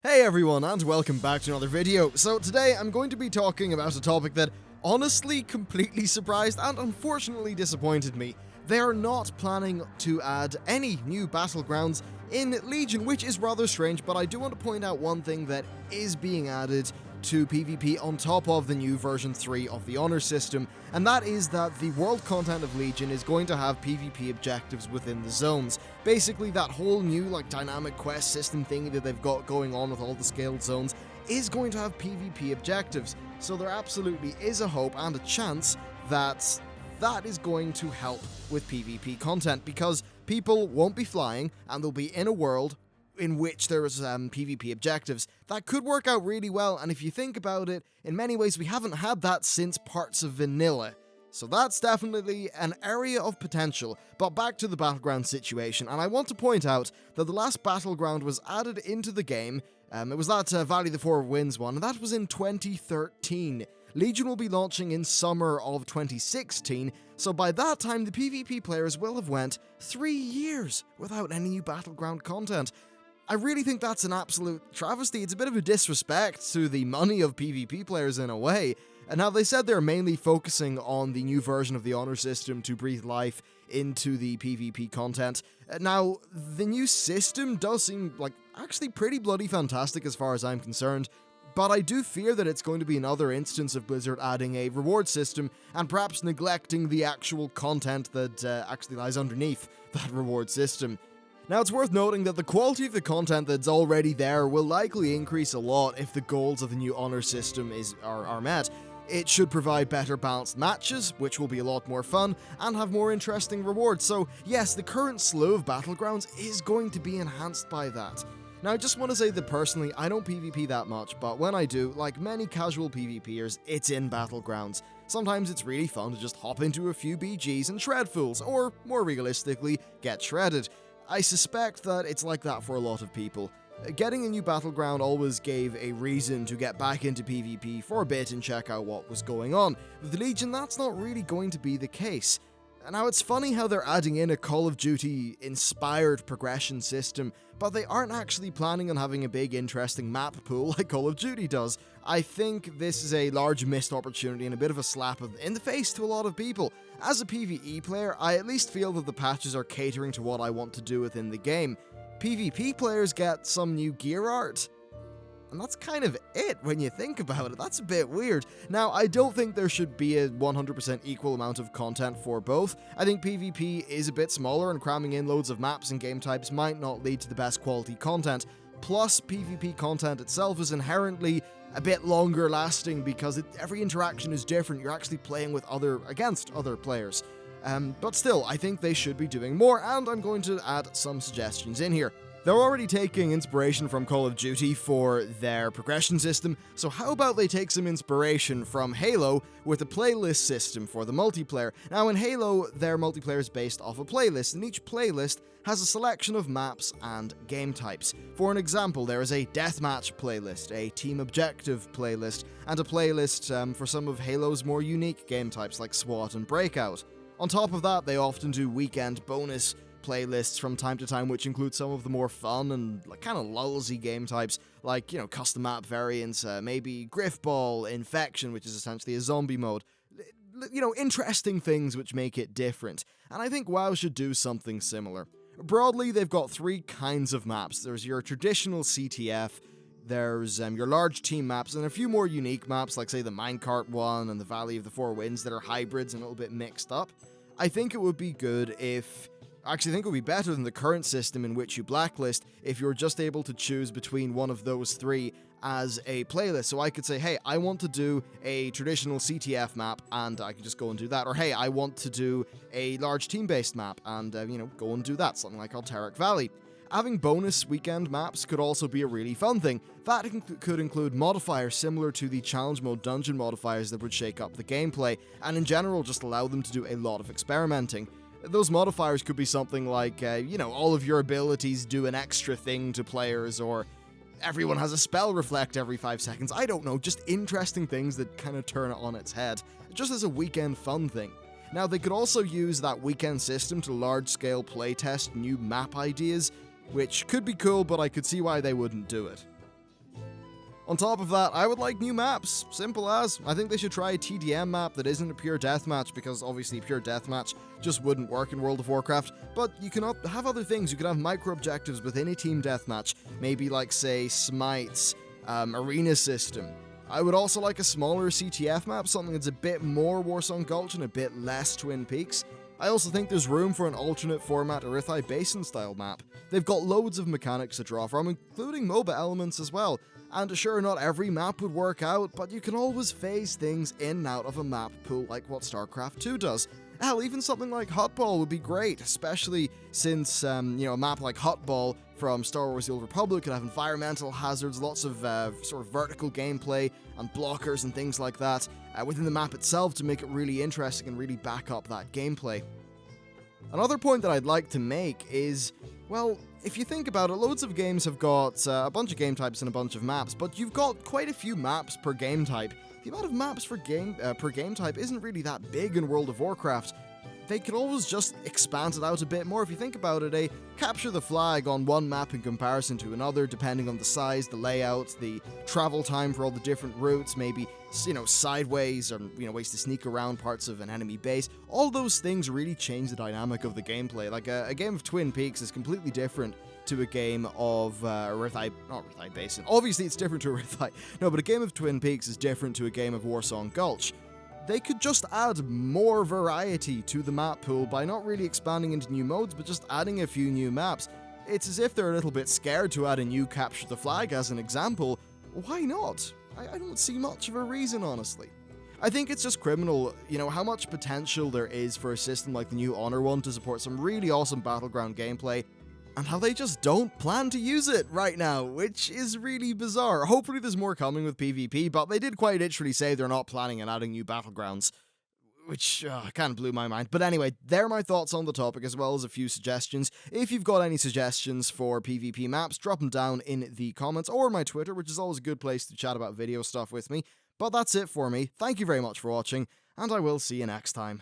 Hey everyone, and welcome back to another video. So today I'm going to be talking about a topic that honestly completely surprised and unfortunately disappointed me. They are not planning to add any new battlegrounds in Legion, which is rather strange, but I do want to point out one thing that is being added to PvP on top of the new version 3 of the honor system, and that is that the world content of Legion is going to have PvP objectives within the zones. Basically, that whole new dynamic quest system thingy that they've got going on with all the scaled zones is going to have PvP objectives. So there absolutely is a hope and a chance that that is going to help with PvP content, because people won't be flying and they'll be in a world in which there is PvP objectives. That could work out really well, and if you think about it, in many ways we haven't had that since parts of vanilla. So that's definitely an area of potential. But back to the Battleground situation, and I want to point out that the last Battleground was added into the game. It was that Valley the Four Winds one, and that was in 2013. Legion will be launching in summer of 2016, so by that time the PvP players will have went 3 years without any new Battleground content. I really think that's an absolute travesty. It's a bit of a disrespect to the money of PvP players in a way. And now they said they're mainly focusing on the new version of the honor system to breathe life into the PvP content. Now, the new system does seem actually pretty bloody fantastic as far as I'm concerned, but I do fear that it's going to be another instance of Blizzard adding a reward system and perhaps neglecting the actual content that actually lies underneath that reward system. Now, it's worth noting that the quality of the content that's already there will likely increase a lot if the goals of the new honor system are met. It should provide better balanced matches, which will be a lot more fun, and have more interesting rewards. So yes, the current slew of Battlegrounds is going to be enhanced by that. Now, I just want to say that personally, I don't PvP that much, but when I do, like many casual PvPers, it's in Battlegrounds. Sometimes it's really fun to just hop into a few BGs and shred fools, or more realistically, get shredded. I suspect that it's like that for a lot of people. Getting a new Battleground always gave a reason to get back into PvP for a bit and check out what was going on. With Legion, that's not really going to be the case. Now, it's funny how they're adding in a Call of Duty-inspired progression system, but they aren't actually planning on having a big, interesting map pool like Call of Duty does. I think this is a large missed opportunity and a bit of a slap in the face to a lot of people. As a PvE player, I at least feel that the patches are catering to what I want to do within the game. PvP players get some new gear art, and that's kind of it when you think about it. That's a bit weird. Now, I don't think there should be a 100% equal amount of content for both. I think PvP is a bit smaller, and cramming in loads of maps and game types might not lead to the best quality content. Plus, PvP content itself is inherently a bit longer lasting because every interaction is different. You're actually playing with against other players. But still, I think they should be doing more, and I'm going to add some suggestions in here. They're already taking inspiration from Call of Duty for their progression system, so how about they take some inspiration from Halo with a playlist system for the multiplayer? Now, in Halo, their multiplayer is based off a playlist, and each playlist has a selection of maps and game types. For an example, there is a deathmatch playlist, a team objective playlist, and a playlist for some of Halo's more unique game types like SWAT and Breakout. On top of that, they often do weekend bonus playlists from time to time, which include some of the more fun and kind of lulzy game types, like, custom map variants, maybe Griffball, Infection, which is essentially a zombie mode. Interesting things which make it different. And I think WoW should do something similar. Broadly, they've got 3 kinds of maps. There's your traditional CTF, there's your large team maps, and a few more unique maps, like, say, the Minecart one and the Valley of the Four Winds, that are hybrids and a little bit mixed up. I think it would be good I think it would be better than the current system in which you blacklist if you're just able to choose between one of those 3 as a playlist. So I could say, hey, I want to do a traditional CTF map, and I can just go and do that. Or, hey, I want to do a large team-based map, and, go and do that, something like Alterac Valley. Having bonus weekend maps could also be a really fun thing. That could include modifiers similar to the challenge mode dungeon modifiers that would shake up the gameplay, and in general just allow them to do a lot of experimenting. Those modifiers could be something like, all of your abilities do an extra thing to players, or everyone has a spell reflect every 5 seconds. I don't know, just interesting things that kind of turn it on its head, just as a weekend fun thing. Now, they could also use that weekend system to large-scale playtest new map ideas, which could be cool, but I could see why they wouldn't do it. On top of that, I would like new maps. Simple as. I think they should try a TDM map that isn't a pure deathmatch, because obviously pure deathmatch just wouldn't work in World of Warcraft. But you can have other things. You can have micro objectives within a team deathmatch. Maybe like, say, Smite's arena system. I would also like a smaller CTF map, something that's a bit more Warsong Gulch and a bit less Twin Peaks. I also think there's room for an alternate format Orithai Basin style map. They've got loads of mechanics to draw from, including MOBA elements as well. And sure, not every map would work out, but you can always phase things in and out of a map pool like what StarCraft 2 does. Hell, even something like Hutball would be great, especially since, a map like Hutball from Star Wars The Old Republic could have environmental hazards, lots of sort of vertical gameplay and blockers and things like that within the map itself to make it really interesting and really back up that gameplay. Another point that I'd like to make is, well, if you think about it, loads of games have got a bunch of game types and a bunch of maps, but you've got quite a few maps per game type. The amount of maps per game type isn't really that big in World of Warcraft. They could always just expand it out a bit more. If you think about it, capture the flag on one map in comparison to another, depending on the size, the layout, the travel time for all the different routes, maybe, sideways, or, ways to sneak around parts of an enemy base. All those things really change the dynamic of the gameplay. Like, a game of Twin Peaks is completely different to a game of not Orithai Basin. Obviously, it's different to Orithai. No, but a game of Twin Peaks is different to a game of Warsong Gulch. They could just add more variety to the map pool by not really expanding into new modes, but just adding a few new maps. It's as if they're a little bit scared to add a new Capture the Flag as an example. Why not? I don't see much of a reason, honestly. I think it's just criminal, how much potential there is for a system like the new Honor one to support some really awesome Battleground gameplay, and how they just don't plan to use it right now, which is really bizarre. Hopefully there's more coming with PvP, but they did quite literally say they're not planning on adding new Battlegrounds, which kind of blew my mind. But anyway, they're my thoughts on the topic, as well as a few suggestions. If you've got any suggestions for PvP maps, drop them down in the comments, or my Twitter, which is always a good place to chat about video stuff with me. But that's it for me. Thank you very much for watching, and I will see you next time.